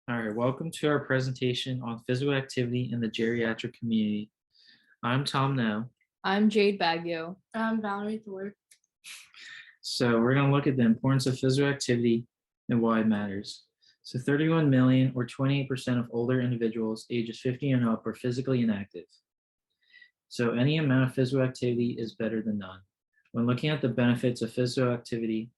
All right, welcome to our presentation on physical activity in the geriatric community. I'm Tom Now. I'm Jade Baggio. I'm Valerie Thorpe. So we're going to look at the importance of physical activity and why it matters. So 31 million or 28% of older individuals ages 50 and up are physically inactive. So any amount of physical activity is better than none. When looking at the benefits of physical activity,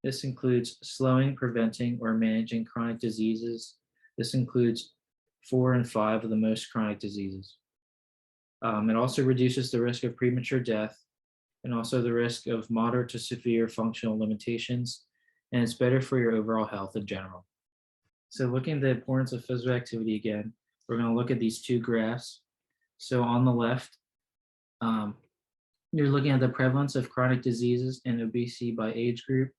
this includes slowing, preventing, or managing chronic diseases. This includes 4 and 5 of the most chronic diseases. It also reduces the risk of premature death and also the risk of moderate to severe functional limitations, and it's better for your overall health in general. So looking at the importance of physical activity again, we're going to look at these two graphs. So on the left, you're looking at the prevalence of chronic diseases and obesity by age group.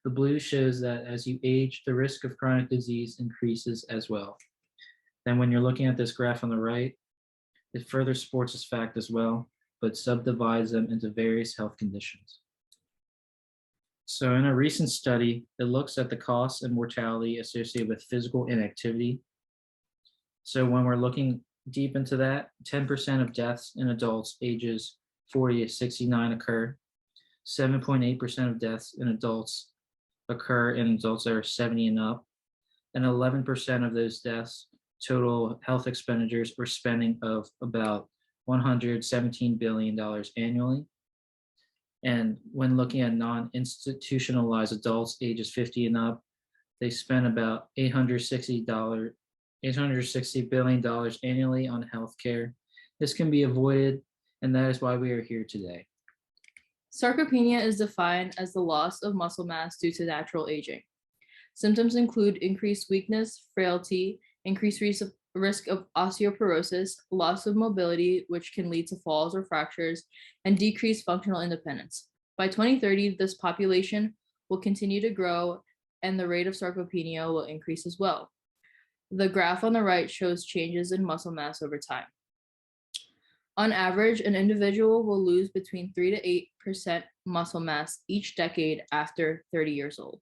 The blue shows that as you age, the risk of chronic disease increases as well. Then when you're looking at this graph on the right, it further supports this fact as well, but subdivides them into various health conditions. So in a recent study, it looks at the costs and mortality associated with physical inactivity. So when we're looking deep into that, 10% of deaths in adults ages 40 to 69 occur. 7.8% of deaths in adults occur in adults that are 70 and up, and 11% of those deaths total health expenditures or spending of about $117 billion annually. And when looking at non-institutionalized adults ages 50 and up, they spend about $860 billion annually on healthcare. This can be avoided, and that is why we are here today. Sarcopenia is defined as the loss of muscle mass due to natural aging. Symptoms include increased weakness, frailty, increased risk of osteoporosis, loss of mobility, which can lead to falls or fractures, and decreased functional independence. By 2030, this population will continue to grow and the rate of sarcopenia will increase as well. The graph on the right shows changes in muscle mass over time. On average, an individual will lose between 3 to 8% muscle mass each decade after 30 years old.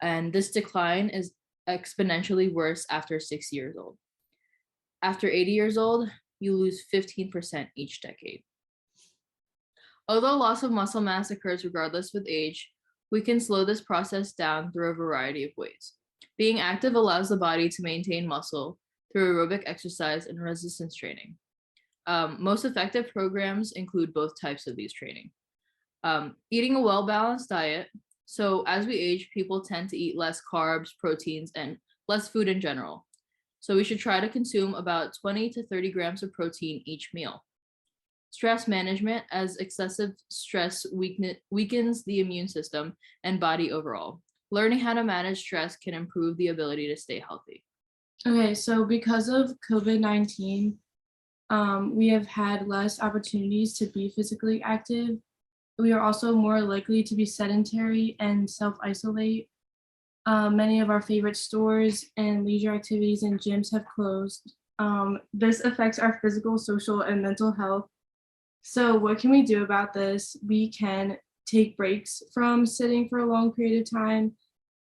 And this decline is exponentially worse after 6 years old. After 80 years old, you lose 15% each decade. Although loss of muscle mass occurs regardless with age, we can slow this process down through a variety of ways. Being active allows the body to maintain muscle through aerobic exercise and resistance training. Most effective programs include both types of these training. Eating a well-balanced diet. So as we age, people tend to eat less carbs, proteins, and less food in general. So we should try to consume about 20 to 30 grams of protein each meal. Stress management, as excessive stress weakens the immune system and body overall. Learning how to manage stress can improve the ability to stay healthy. Okay, so because of COVID-19, we have had less opportunities to be physically active. We are also more likely to be sedentary and self-isolate. Many of our favorite stores and leisure activities and gyms have closed. This affects our physical, social, and mental health. So what can we do about this? We can take breaks from sitting for a long period of time.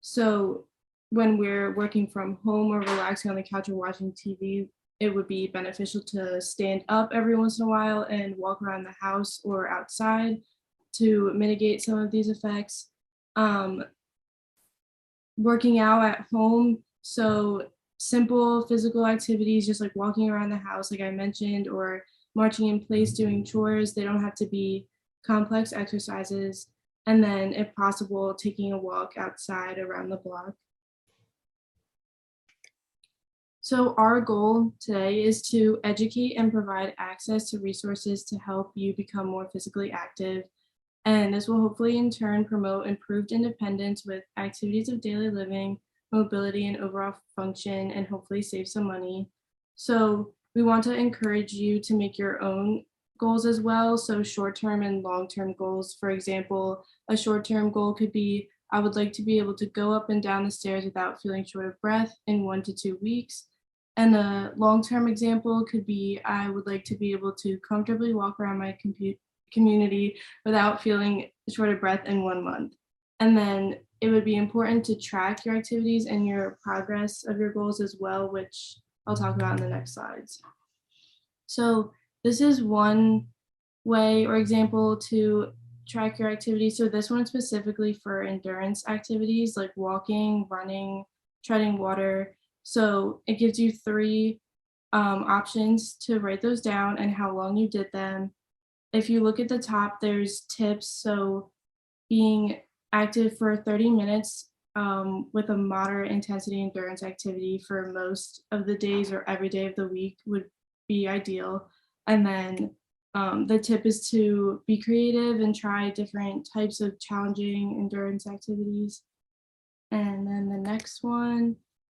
So when we're working from home or relaxing on the couch or watching TV, it would be beneficial to stand up every once in a while and walk around the house or outside to mitigate some of these effects. Working out at home, so simple physical activities, just like walking around the house, like I mentioned, or marching in place, doing chores. They don't have to be complex exercises. And then, if possible, taking a walk outside around the block. So our goal today is to educate and provide access to resources to help you become more physically active. And this will hopefully in turn promote improved independence with activities of daily living, mobility, and overall function, and hopefully save some money. So we want to encourage you to make your own goals as well. So short-term and long-term goals. For example, a short-term goal could be, I would like to be able to go up and down the stairs without feeling short of breath in 1 to 2 weeks. And the long-term example could be, I would like to be able to comfortably walk around my community without feeling short of breath in 1 month. And then it would be important to track your activities and your progress of your goals as well, which I'll talk about in the next slides. So this is one way or example to track your activities. So this one specifically for endurance activities like walking, running, treading water. So it gives you three options to write those down and how long you did them. If you look at the top, there's tips. So being active for 30 minutes with a moderate intensity endurance activity for most of the days or every day of the week would be ideal. And then the tip is to be creative and try different types of challenging endurance activities. And then the next one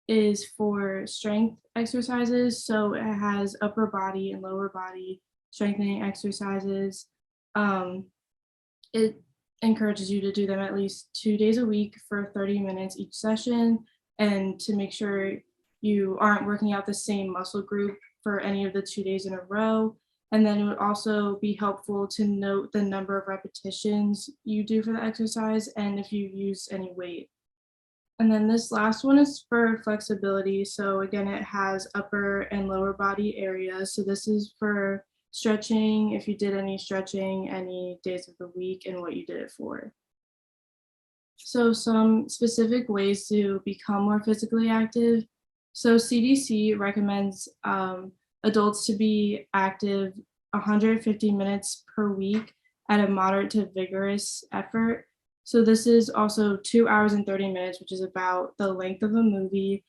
is for strength exercises. So it has upper body and lower body strengthening exercises. It encourages you to do them at least 2 days a week for 30 minutes each session, and to make sure you aren't working out the same muscle group for any of the 2 days in a row. And then it would also be helpful to note the number of repetitions you do for the exercise and if you use any weight. And then this last one is for flexibility. So again, it has upper and lower body areas. So this is for stretching, if you did any stretching any days of the week and what you did it for. So some specific ways to become more physically active. So CDC recommends adults to be active 150 minutes per week at a moderate to vigorous effort. So this is also 2 hours and 30 minutes, which is about the length of a movie.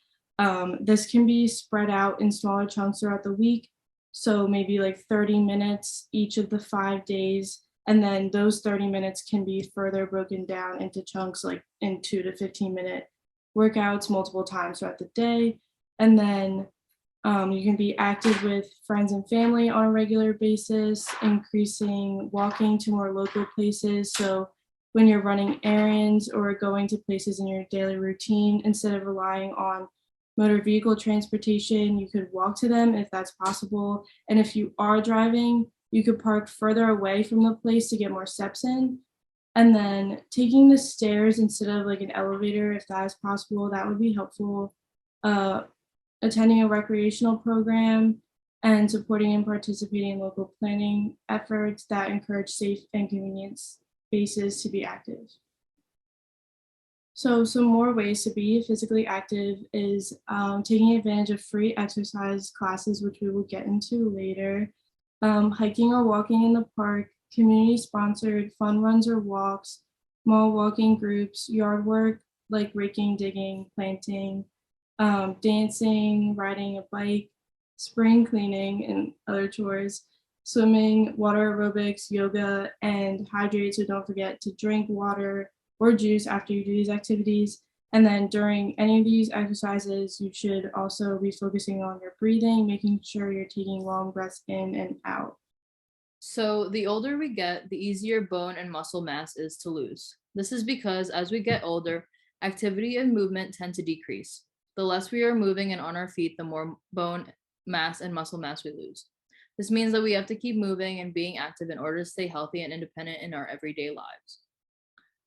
This can be spread out in smaller chunks throughout the week. So maybe like 30 minutes each of the 5 days. And then those 30 minutes can be further broken down into chunks like in 2 to 15-minute workouts multiple times throughout the day. And then you can be active with friends and family on a regular basis, increasing walking to more local places. So when you're running errands or going to places in your daily routine, instead of relying on motor vehicle transportation, you could walk to them if that's possible. And if you are driving, you could park further away from the place to get more steps in. And then taking the stairs instead of like an elevator, if that is possible, that would be helpful. Attending a recreational program and supporting and participating in local planning efforts that encourage safe and convenient spaces to be active. So some more ways to be physically active is taking advantage of free exercise classes, which we will get into later, hiking or walking in the park, community-sponsored fun runs or walks, small walking groups, yard work like raking, digging, planting, dancing, riding a bike, spring cleaning, and other chores, swimming, water aerobics, yoga, and hydrate. So don't forget to drink water or juice after you do these activities. And then during any of these exercises, you should also be focusing on your breathing, making sure you're taking long breaths in and out. So the older we get, the easier bone and muscle mass is to lose. This is because as we get older, activity and movement tend to decrease. The less we are moving and on our feet, the more bone mass and muscle mass we lose. This means that we have to keep moving and being active in order to stay healthy and independent in our everyday lives.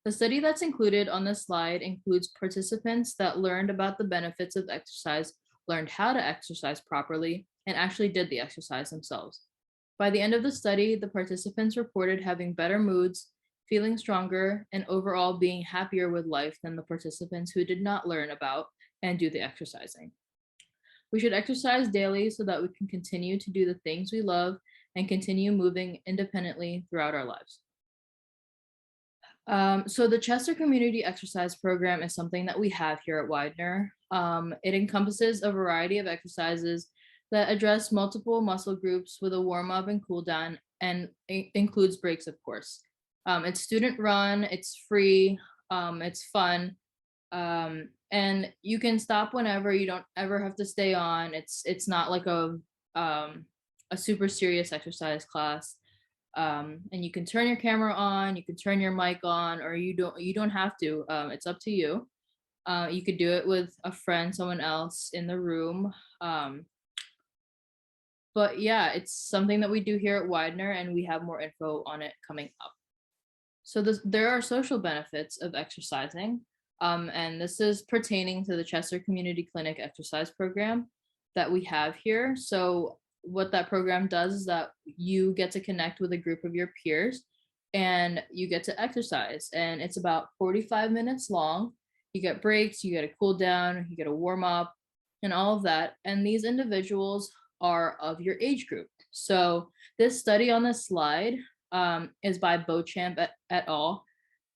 The study that's included on this slide includes participants that learned about the benefits of exercise, learned how to exercise properly, and actually did the exercise themselves. By the end of the study, the participants reported having better moods, feeling stronger, and overall being happier with life than the participants who did not learn about and do the exercising. We should exercise daily so that we can continue to do the things we love and continue moving independently throughout our lives. So the Chester Community Exercise Program is something that we have here at Widener. It encompasses a variety of exercises that address multiple muscle groups with a warm-up and cool-down, and includes breaks, of course. It's student run, it's free, it's fun, and you can stop whenever. You don't ever have to stay on. It's not like a super serious exercise class. And you can turn your camera on, you can turn your mic on, or you don't have to. It's up to you. You could do it with a friend, someone else in the room. But yeah, it's something that we do here at Widener, and we have more info on it coming up. So there are social benefits of exercising. And this is pertaining to the Chester Community Clinic exercise program that we have here. So what that program does is that you get to connect with a group of your peers and you get to exercise. And it's about 45 minutes long. You get breaks, you get a cool down, you get a warm up, and all of that. And these individuals are of your age group. So this study on this slide is by Beauchamp et al.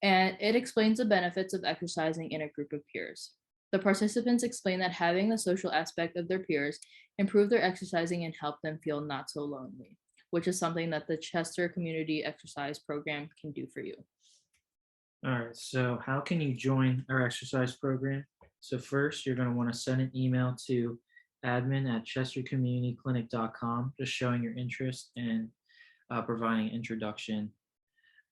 And it explains the benefits of exercising in a group of peers. The participants explain that having the social aspect of their peers improve their exercising and help them feel not so lonely, which is something that the Chester Community Exercise Program can do for you. All right, so how can you join our exercise program? So first, you're going to want to send an email to admin@chestercommunityclinic.com, just showing your interest in providing an introduction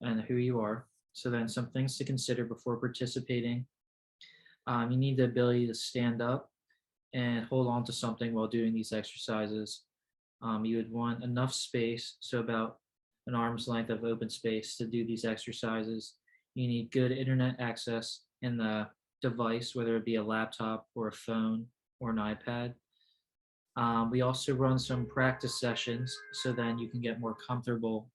and who you are. So then some things to consider before participating. You need the ability to stand up and hold on to something while doing these exercises. You would want enough space, so about an arm's length of open space to do these exercises. You need good internet access in the device, whether it be a laptop or a phone or an iPad. We also run some practice sessions so then you can get more comfortable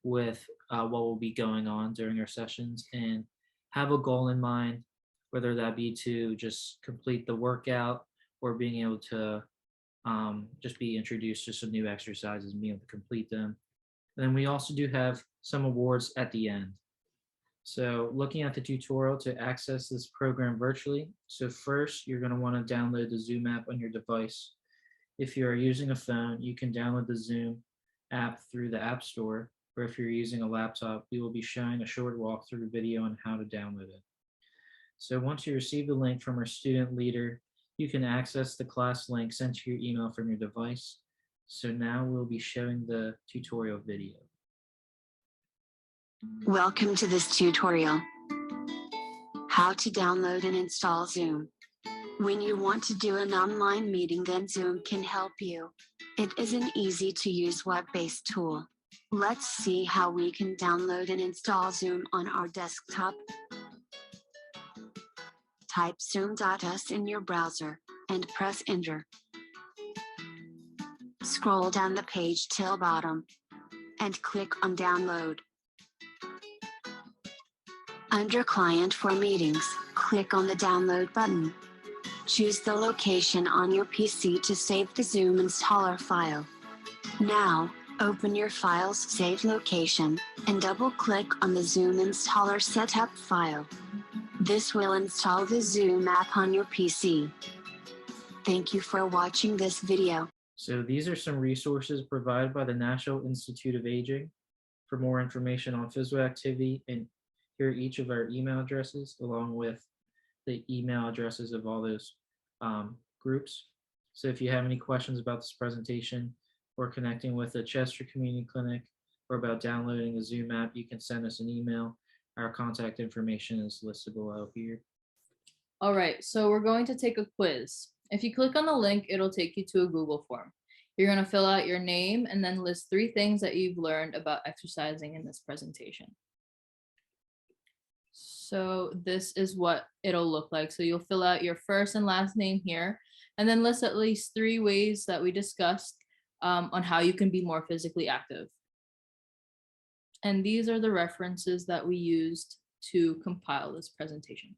with what will be going on during our sessions and have a goal in mind, whether that be to just complete the workout or being able to just be introduced to some new exercises and be able to complete them. And then we also do have some awards at the end. So looking at the tutorial to access this program virtually. So first, you're going to want to download the Zoom app on your device. If you are using a phone, you can download the Zoom app through the App Store, or if you're using a laptop, we will be showing a short walkthrough video on how to download it. So once you receive the link from our student leader, you can access the class link sent to your email from your device. So now we'll be showing the tutorial video. Welcome to this tutorial. How to download and install Zoom. When you want to do an online meeting, then Zoom can help you. It is an easy to use web-based tool. Let's see how we can download and install Zoom on our desktop. Type zoom.us in your browser and press enter. Scroll down the page till bottom and click on download. Under Client for Meetings, click on the download button. Choose the location on your PC to save the Zoom installer file. Now, open your file's saved location and double-click on the Zoom installer setup file. This will install the Zoom app on your PC. Thank you for watching this video. So these are some resources provided by the National Institute of Aging. For more information on physical activity, and here are each of our email addresses along with the email addresses of all those groups. So if you have any questions about this presentation or connecting with the Chester Community Clinic or about downloading the Zoom app, you can send us an email. Our contact information is listed below here. All right, so we're going to take a quiz. If you click on the link, it'll take you to a Google form. You're going to fill out your name and then list 3 things that you've learned about exercising in this presentation. So this is what it'll look like. So you'll fill out your first and last name here, and then list at least 3 ways that we discussed on how you can be more physically active. And these are the references that we used to compile this presentation.